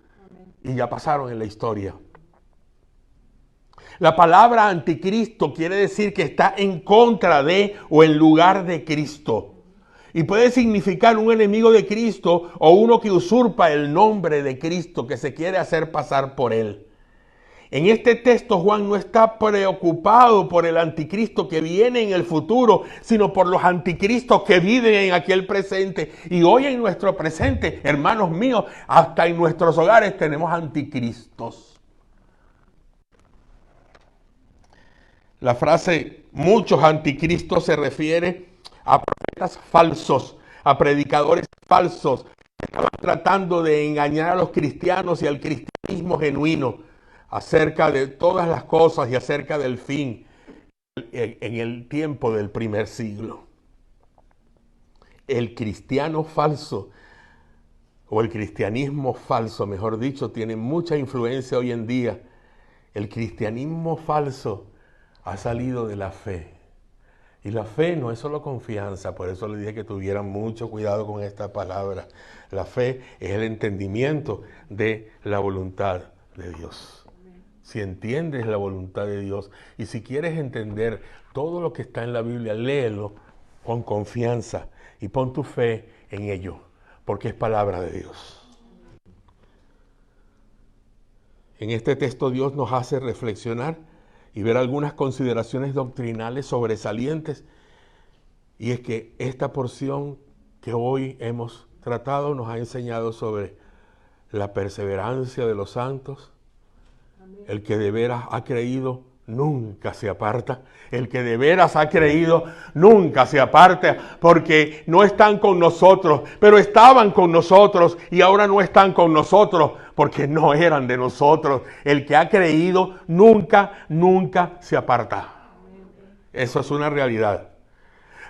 Y ya pasaron en la historia. La palabra anticristo quiere decir que está en contra de o en lugar de Cristo. Y puede significar un enemigo de Cristo o uno que usurpa el nombre de Cristo, que se quiere hacer pasar por él. En este texto Juan no está preocupado por el anticristo que viene en el futuro, sino por los anticristos que viven en aquel presente. Y hoy en nuestro presente, hermanos míos, hasta en nuestros hogares tenemos anticristos. La frase muchos anticristos se refiere a profetas falsos, a predicadores falsos que estaban tratando de engañar a los cristianos y al cristianismo genuino acerca de todas las cosas y acerca del fin en el tiempo del primer siglo. El cristiano falso, o el cristianismo falso, mejor dicho, tiene mucha influencia hoy en día. El cristianismo falso ha salido de la fe. Y la fe no es solo confianza, por eso le dije que tuvieran mucho cuidado con esta palabra. La fe es el entendimiento de la voluntad de Dios. Si entiendes la voluntad de Dios y si quieres entender todo lo que está en la Biblia, léelo con confianza y pon tu fe en ello, porque es palabra de Dios. En este texto Dios nos hace reflexionar y ver algunas consideraciones doctrinales sobresalientes. Y es que esta porción que hoy hemos tratado nos ha enseñado sobre la perseverancia de los santos. El que de veras ha creído nunca se aparta. El que de veras ha creído nunca se aparta, porque no están con nosotros, pero estaban con nosotros y ahora no están con nosotros porque no eran de nosotros. El que ha creído nunca se aparta. Eso es una realidad.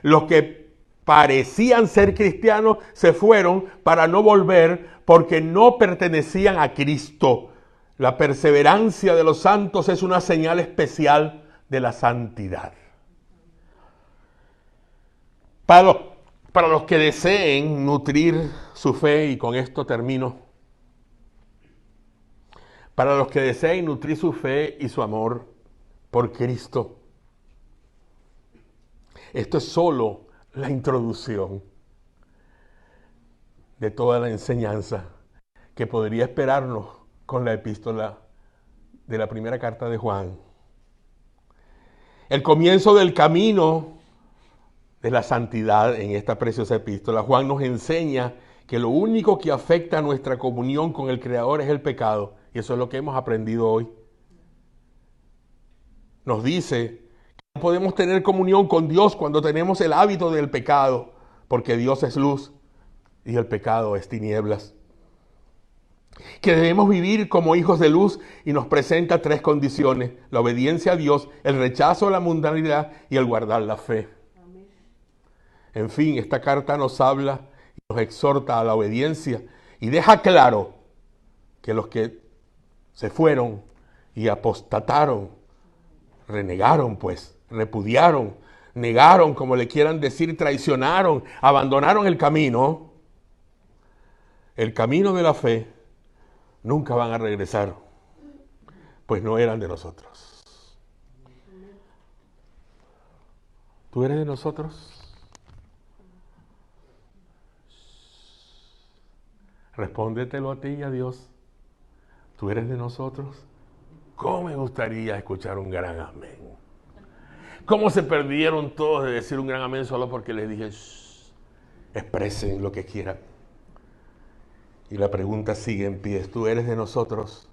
Los que parecían ser cristianos se fueron para no volver porque no pertenecían a Cristo. La perseverancia de los santos es una señal especial de la santidad. Para los que deseen nutrir su fe, y con esto termino, para los que deseen nutrir su fe y su amor por Cristo, esto es solo la introducción de toda la enseñanza que podría esperarnos con la epístola de la primera carta de Juan. El comienzo del camino de la santidad en esta preciosa epístola. Juan nos enseña que lo único que afecta a nuestra comunión con el Creador es el pecado. Y eso es lo que hemos aprendido hoy. Nos dice que no podemos tener comunión con Dios cuando tenemos el hábito del pecado, porque Dios es luz y el pecado es tinieblas. Que debemos vivir como hijos de luz y nos presenta 3 condiciones: la obediencia a Dios, el rechazo a la mundanidad y el guardar la fe. Amén. En fin, esta carta nos habla y nos exhorta a la obediencia y deja claro que los que se fueron y apostataron, renegaron pues, repudiaron, negaron, como le quieran decir, traicionaron, abandonaron el camino de la fe, nunca van a regresar, pues no eran de nosotros. ¿Tú eres de nosotros? Respóndetelo a ti y a Dios. ¿Tú eres de nosotros? ¿Cómo me gustaría escuchar un gran amén? ¿Cómo se perdieron todos de decir un gran amén solo porque les dije, expresen lo que quieran? Y la pregunta sigue en pie: ¿tú eres de nosotros?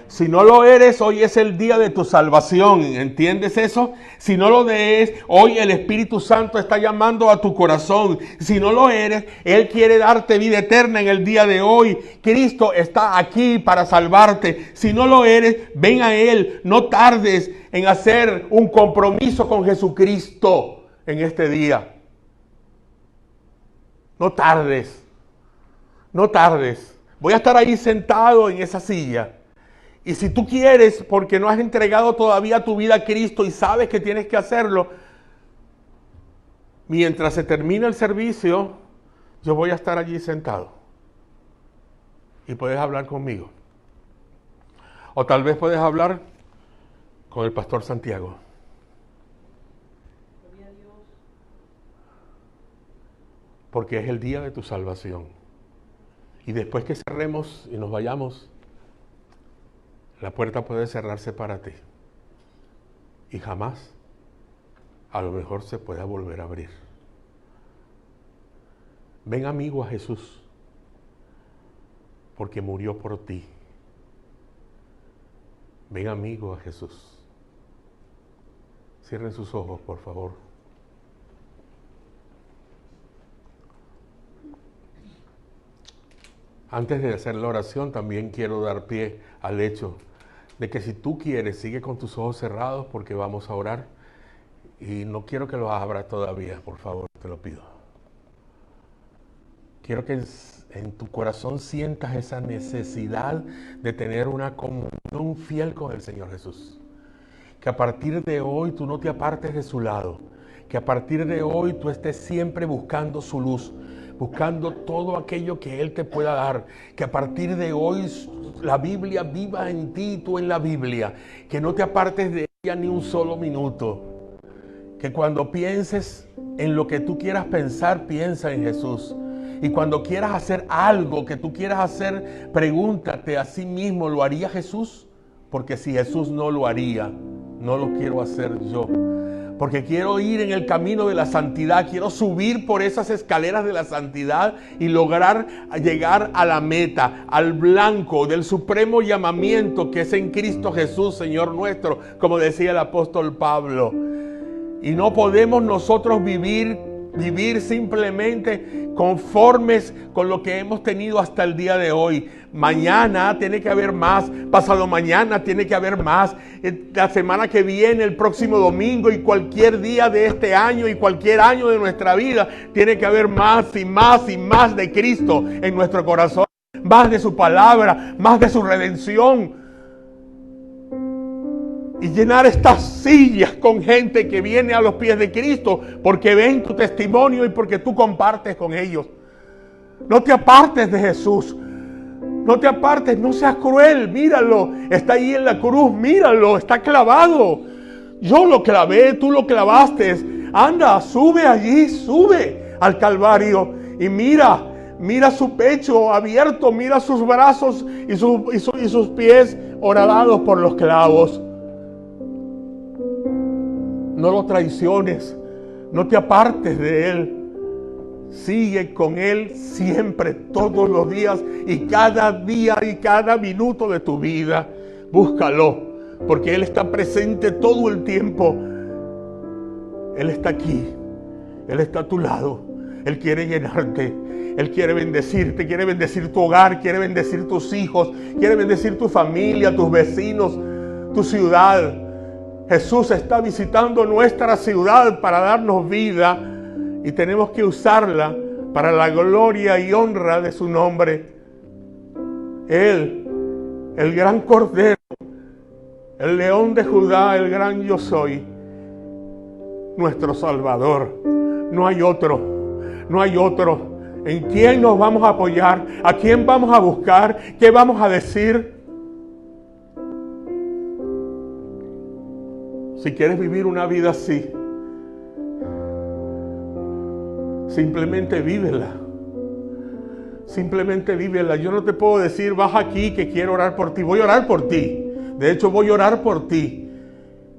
Si no lo eres, hoy es el día de tu salvación. ¿Entiendes eso? Si no lo eres, hoy el Espíritu Santo está llamando a tu corazón. Si no lo eres, Él quiere darte vida eterna en el día de hoy. Cristo está aquí para salvarte. Si no lo eres, ven a Él. No tardes en hacer un compromiso con Jesucristo en este día. No tardes. No tardes. Voy a estar ahí sentado en esa silla. Y si tú quieres, porque no has entregado todavía tu vida a Cristo y sabes que tienes que hacerlo, mientras se termina el servicio, yo voy a estar allí sentado. Y puedes hablar conmigo. O tal vez puedes hablar con el pastor Santiago. Porque es el día de tu salvación. Y después que cerremos y nos vayamos, la puerta puede cerrarse para ti. Y jamás, a lo mejor, se pueda volver a abrir. Ven, amigo, a Jesús, porque murió por ti. Ven, amigo, a Jesús. Cierren sus ojos, por favor. Antes de hacer la oración, también quiero dar pie al hecho de que si tú quieres, sigue con tus ojos cerrados porque vamos a orar. Y no quiero que los abras todavía, por favor, te lo pido. Quiero que en tu corazón sientas esa necesidad de tener una comunión fiel con el Señor Jesús. Que a partir de hoy tú no te apartes de su lado. Que a partir de hoy tú estés siempre buscando su luz, buscando todo aquello que Él te pueda dar. Que a partir de hoy la Biblia viva en ti y tú en la Biblia. Que no te apartes de ella ni un solo minuto. Que cuando pienses en lo que tú quieras pensar, piensa en Jesús. Y cuando quieras hacer algo que tú quieras hacer, pregúntate a sí mismo, ¿lo haría Jesús? Porque si Jesús no lo haría, no lo quiero hacer yo. porque quiero ir en el camino de la santidad, quiero subir por esas escaleras de la santidad y lograr llegar a la meta, al blanco del supremo llamamiento que es en Cristo Jesús, Señor nuestro, como decía el apóstol Pablo. Y no podemos nosotros vivir simplemente conformes con lo que hemos tenido hasta el día de hoy. Mañana tiene que haber más, pasado mañana tiene que haber más, la semana que viene, el próximo domingo y cualquier día de este año y cualquier año de nuestra vida tiene que haber más y más y más de Cristo en nuestro corazón, más de su palabra, más de su redención. Y llenar estas sillas con gente que viene a los pies de Cristo porque ven tu testimonio y porque tú compartes con ellos. No te apartes de Jesús. No te apartes, no seas cruel. Míralo, está ahí en la cruz, míralo, está clavado. Yo lo clavé, tú lo clavaste. Anda, sube allí, sube al Calvario y mira su pecho abierto, mira sus brazos y sus pies horadados por los clavos. No lo traiciones, no te apartes de Él. Sigue con Él siempre, todos los días y cada día y cada minuto de tu vida. Búscalo, porque Él está presente todo el tiempo. Él está aquí, Él está a tu lado. Él quiere llenarte, Él quiere bendecirte, quiere bendecir tu hogar, quiere bendecir tus hijos, quiere bendecir tu familia, tus vecinos, tu ciudad. Jesús está visitando nuestra ciudad para darnos vida y tenemos que usarla para la gloria y honra de su nombre. Él, el gran Cordero, el León de Judá, el gran yo soy, nuestro Salvador. No hay otro, no hay otro. ¿En quién nos vamos a apoyar? ¿A quién vamos a buscar? ¿Qué vamos a decir? Si quieres vivir una vida así, simplemente vívela. Simplemente vívela. Yo no te puedo decir, baja aquí que quiero orar por ti. Voy a orar por ti. De hecho, voy a orar por ti.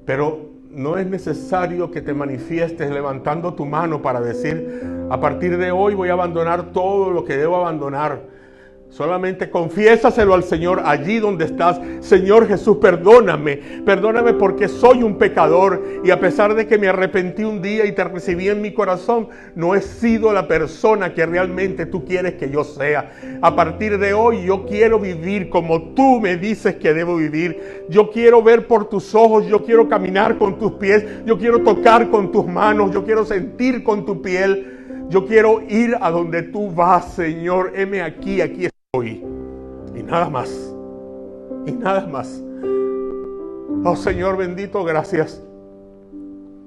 Pero no es necesario que te manifiestes levantando tu mano para decir, a partir de hoy voy a abandonar todo lo que debo abandonar. Solamente confiésaselo al Señor allí donde estás. Señor Jesús, perdóname porque soy un pecador y a pesar de que me arrepentí un día y te recibí en mi corazón, no he sido la persona que realmente tú quieres que yo sea. A partir de hoy yo quiero vivir como tú me dices que debo vivir. Yo quiero ver por tus ojos, yo quiero caminar con tus pies, yo quiero tocar con tus manos, yo quiero sentir con tu piel. Yo quiero ir a donde tú vas, Señor. Heme aquí estoy. Y nada más. Y nada más. Oh Señor bendito, gracias.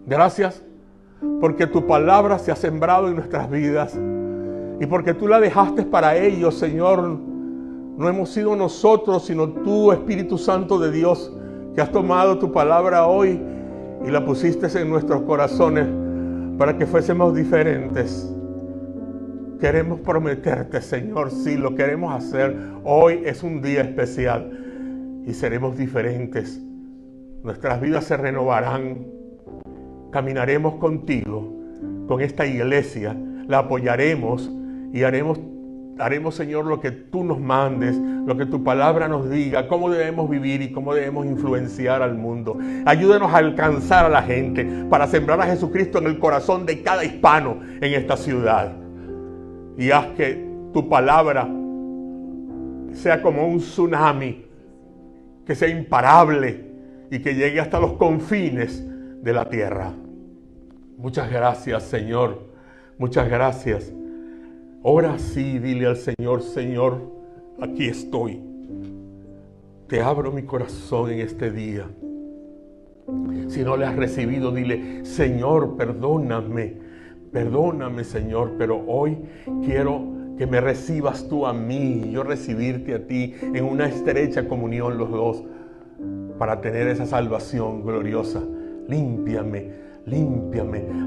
Gracias porque tu palabra se ha sembrado en nuestras vidas. Y porque tú la dejaste para ellos, Señor. No hemos sido nosotros, sino tú, Espíritu Santo de Dios, que has tomado tu palabra hoy y la pusiste en nuestros corazones para que fuésemos diferentes. Queremos prometerte, Señor, sí, lo queremos hacer. Hoy es un día especial y seremos diferentes. Nuestras vidas se renovarán. Caminaremos contigo, con esta iglesia. La apoyaremos y haremos, Señor, lo que tú nos mandes, lo que tu palabra nos diga, cómo debemos vivir y cómo debemos influenciar al mundo. Ayúdanos a alcanzar a la gente para sembrar a Jesucristo en el corazón de cada hispano en esta ciudad. Y haz que tu palabra sea como un tsunami, que sea imparable y que llegue hasta los confines de la tierra. Muchas gracias, Señor. Muchas gracias. Ora sí, dile al Señor, Señor, aquí estoy. Te abro mi corazón en este día. Si no le has recibido, dile, Señor, perdóname. Perdóname, Señor, pero hoy quiero que me recibas tú a mí y yo recibirte a ti en una estrecha comunión los dos para tener esa salvación gloriosa. Límpiame,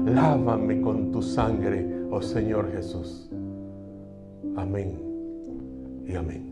lávame con tu sangre, oh Señor Jesús. Amén y amén.